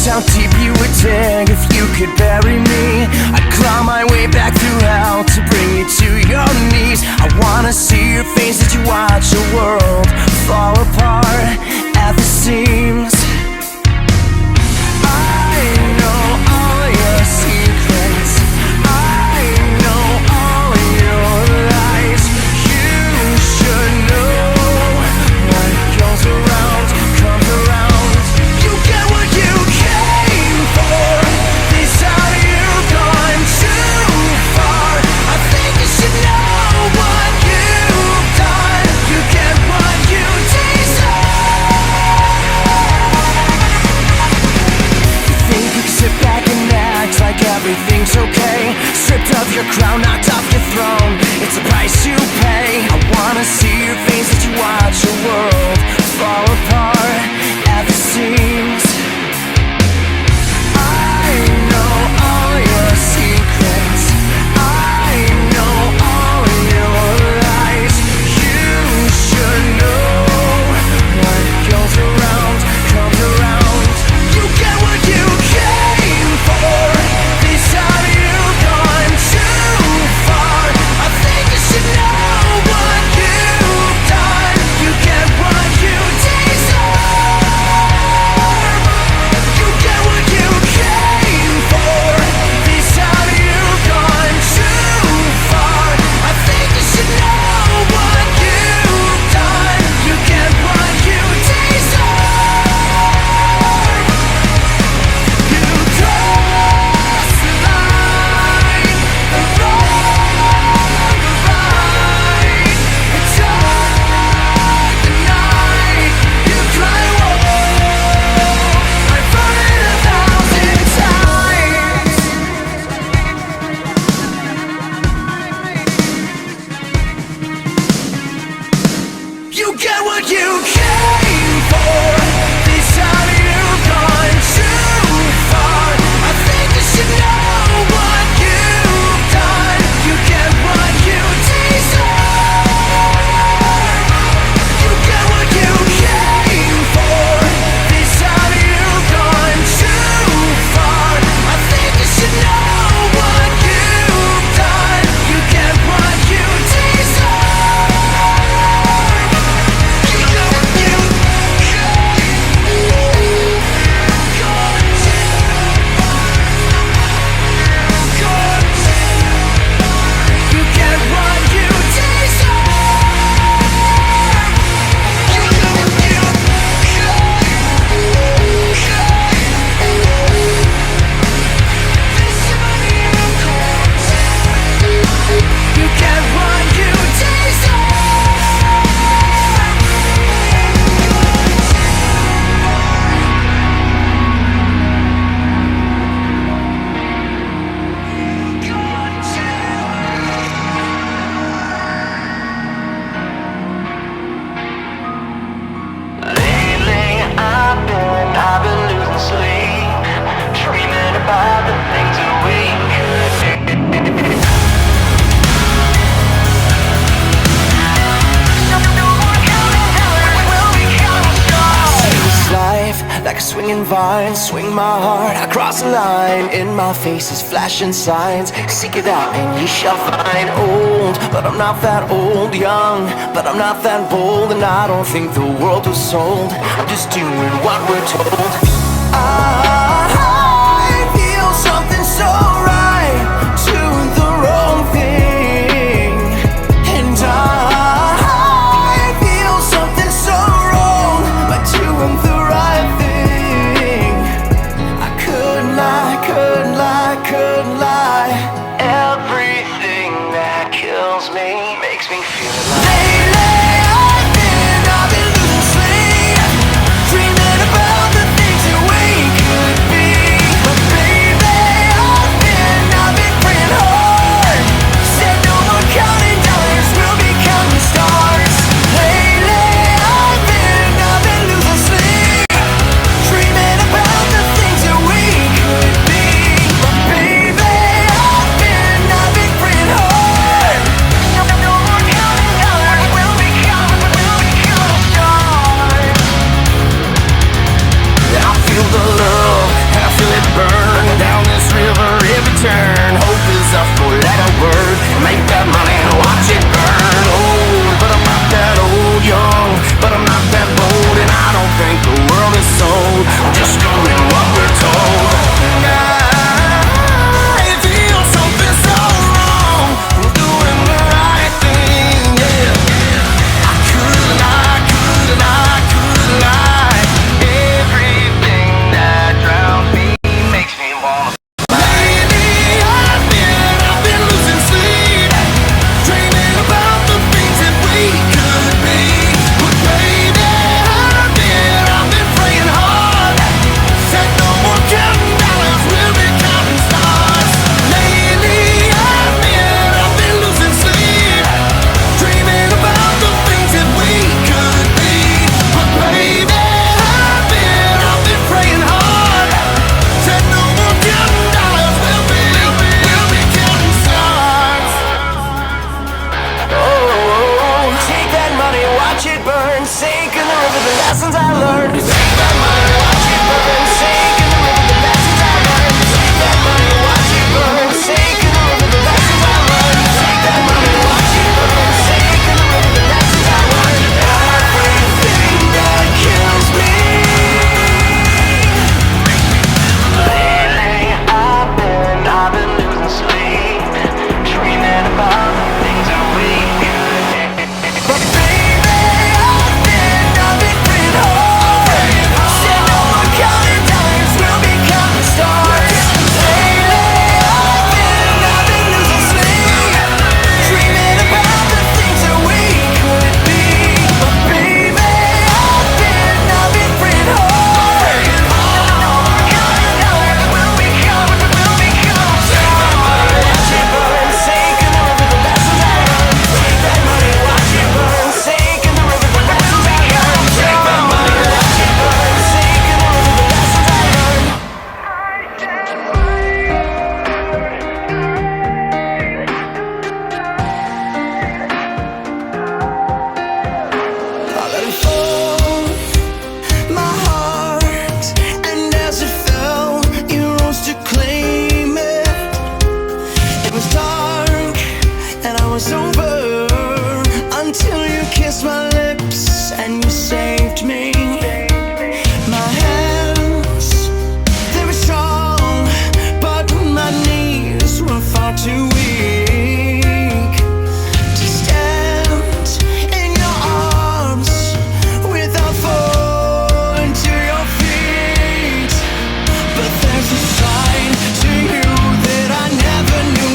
How deep you would dig if you could bury me. I'd claw my way back through hell to bring you to your knees. I wanna see your face as you watch the world fall apart at the seams. I know all your secrets, I know all your lies. You should know what goes around comes around. You get what you came for. This time you've gone too far. I think you should know what you've done. You get what you deserve. You think you can sit back and act like everything's okay, stripped of your crown, knocked off your throne. It's the price you pay. I wanna see your face as you watch the world fall apart at the seams. I know all your secrets, I know all your lies. You should know what goes around comes around. You get what you came for. This time you've gone too far. I think you should know what you've done. You get what you deserve. You get what you came for. This time you've gone too far. I think you should know what you've done. You get what you deserve. You cross the line, the wrong, the right. It's dark the night. You cry wolf. I've heard it 1,000 times. You get what you came for. This time you've gone too far. I think you should know what you've done. You get what you deserve. You get what you came for. This time you've gone too far. I think you should know what you've done. You get what you deserve. You know what you You get what you deserve. You know what you You get what you Lately I've been losing sleep, dreaming about the things that we could do. This life like a swinging vine, swing my heart across the line. In my face is flashing signs, seek it out and ye shall find. Old, but I'm not that old. Young, but I'm not that bold. And I don't think the world was sold. I'm just doing what we're told. I feel something so right, doing the wrong thing. And I feel something so wrong by doing the right thing. I couldn't lie, couldn't lie, couldn't lie. Everything that kills me makes me feel alive. Lately I've been losing sleep, dreaming about the things just doing what we're told. I feel something so wrong. We're doing the right thing, yeah. I couldn't lie. Everything that drowns me makes me wanna. Lately I've been losing sleep, dreaming about the things that we could be. But baby, I've been praying hard. Said no more counting dollars, we'll be counting stars. Lately I've been losing sleep, dreaming about the things that we could be. But baby, I've been praying hard. Said no more counting dollars, we'll be counting stars. Oh, take that money, watch it burn, sink in the river, the lessons I learned. Take that money, watch it burn, sink in the river, the lessons I learned. Take that money, watch it burn, sink in the river, the lessons I learned. Take that money, watch it burn, sink in the river, the lessons I learned. Everything that kills me. Lately I've been losing sleep, dreaming about the things that we could. But baby, I've been praying hard. Said no more counting dollars, we'll be counting stars. Lately I've been losing sleep, dreaming about the things that we could be. But baby, I've been praying hard. Said no more counting dollars, we'll be counting stars. Watch it burn, sink in the river, the lessons I learned. Take that money, watch it burn, sink in the river, the lessons I learned. Take that money, watch it burn, sink in the river, the lessons I learned. I let it fall, my heart, and as it fell, you rose to claim it. It was dark, and I was over, until you kissed my lips and you saved me. My hands, they were strong, but my knees were far too weak to stand in your arms without falling to your feet. But there's a side to you that I never knew.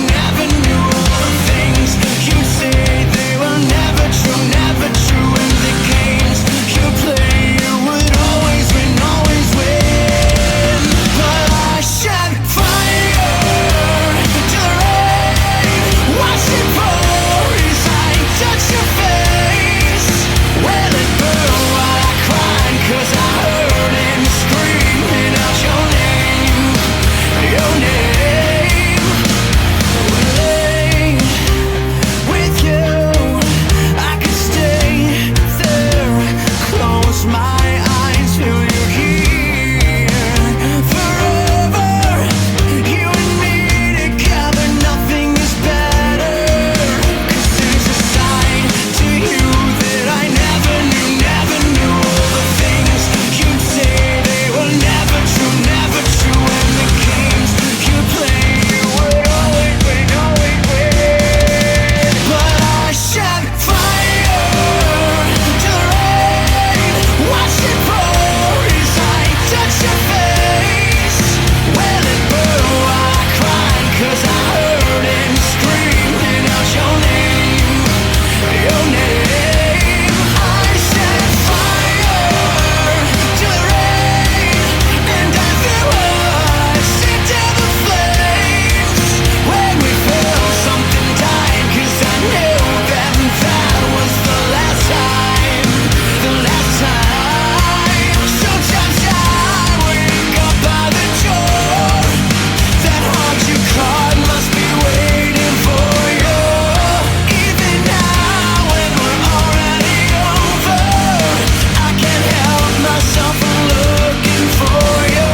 All the things you say, they were never true. And the games you play, you would always win. But I shed fire to the rain, watched it pour as I touched your face. Well, it burned while I cried, 'cause I heard him screaming out your name. With you, I could stay there, close my eyes, feel you here forever. You and me together, nothing is better. 'Cause there's a side to you that I never knew. All the things you say, they were never true. And the games you play, you would always win. But I shed fire to the rain, watched it pour as I touched your face. Well, it burned while I cried, 'cause I heard him screaming out your name. I set fire to the rain, and as it was, into the flames. When we felt something died, 'cause I knew that was the last time. Sometimes I wake up by the door, that heart you caught must be waiting for you. Even now when we're already over, I can't help myself from looking for you.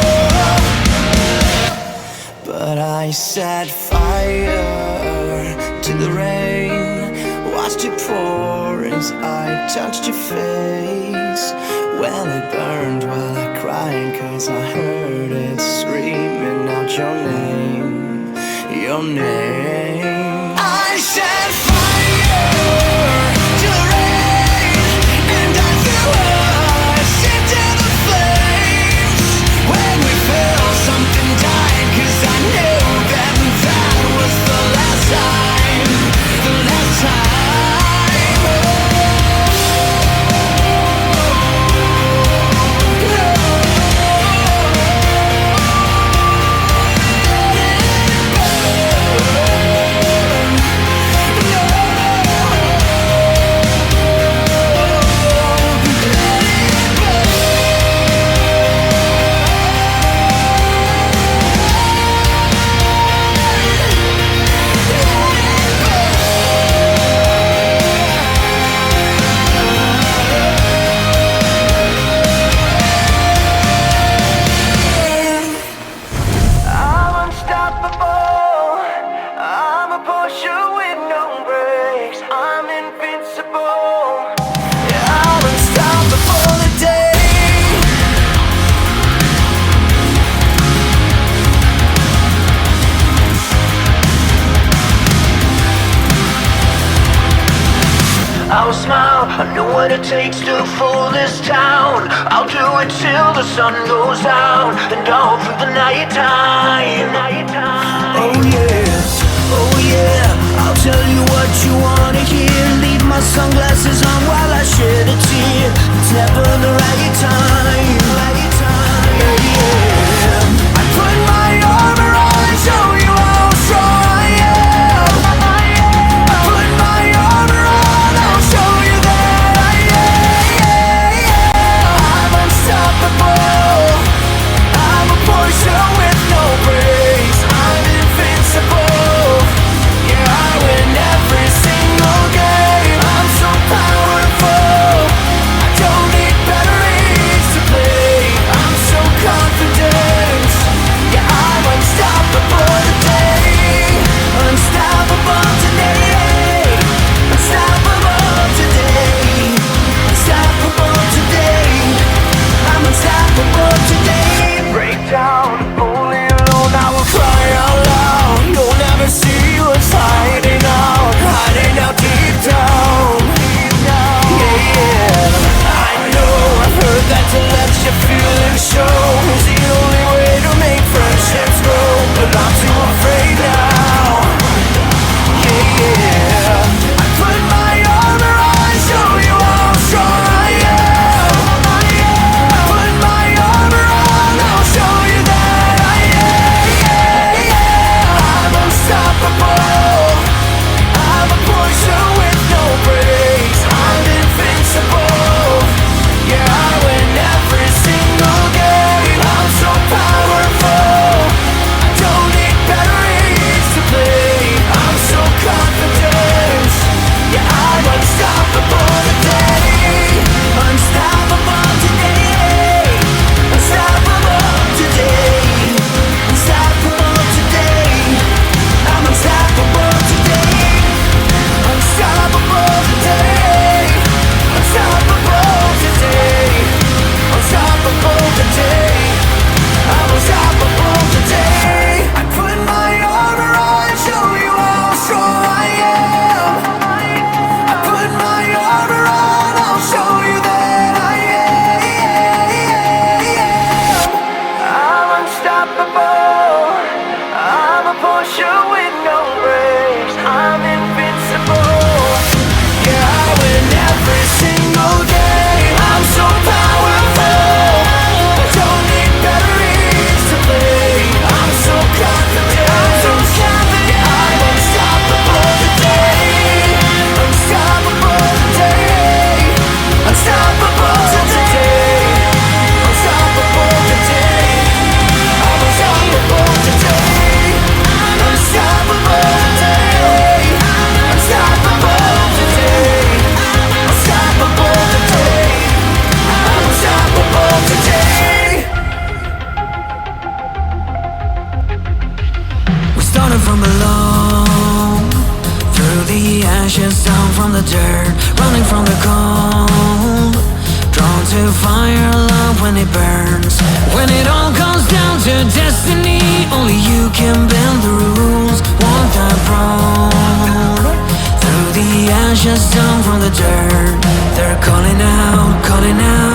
But I set fire to the rain, watched it pour as I touched your face. Well, it burned while I cried, 'cause as I heard it screaming out your name, your name. I set fire to the rain, and I threw us into the flames. When we felt something died, 'cause I knew that that was the last time, the last time. I will smile, I know what it takes to fool this town. I'll do it till the sun goes down, and all through the night time. Oh yeah, oh yeah, I'll tell you what you wanna hear. Leave my sunglasses on while I shed a tear. It's never the right time, yeah, yeah. I put my armor on and show you how strong I am. I put my armor on, I'll show you that I am. I'm unstoppable, I'm a Porsche with no brakes. I'm invincible, yeah, I win every single game. I'm so powerful, I don't need batteries to play. I'm so confident, yeah, I'm unstoppable today. Unstoppable today. Unstoppable today. Unstoppable today. I'm unstoppable today. Break down, only alone I will cry out loud. You'll never see what's hiding out deep down. Yeah, yeah. I know, I've heard that to let your feelings show is the only way to make friendships grow, but I'm too afraid now. Yeah, yeah. I put my armor on, show you how strong I am. I put my armor on, I'll show you that I am. I'm unstoppable, I'm a Porsche with no brakes. I'm invincible, yeah, I win every single game. I'm so powerful, I don't need batteries to play. I'm so confident, yeah, I'm unstoppable today. Unstoppable today. Unstoppable today. Unstoppable today. I'm unstoppable today. Unstoppable today. Unstoppable today. Unstoppable today. I'm unstoppable today. I put my armor on, show you how strong I am. I put my armor on, I'll show you that I am. I'm unstoppable, I'm a Porsche with no brakes. I'm invincible, yeah, I win every single game. I'm so powerful, I don't need batteries to play. I'm so confident, yeah, I'm unstoppable today. Unstoppable today. Unstoppable today. Unstoppable today. I'm unstoppable today. Unstoppable today. Unstoppable today. Unstoppable today. I'm unstoppable today. We started from below, through the ashes, down from the dirt, running from the cold, drawn to fire, love when it burns. When it all comes down to destiny, only you can bend the rules. Won't die prone through the ashes, down from the dirt. They're calling out, calling out.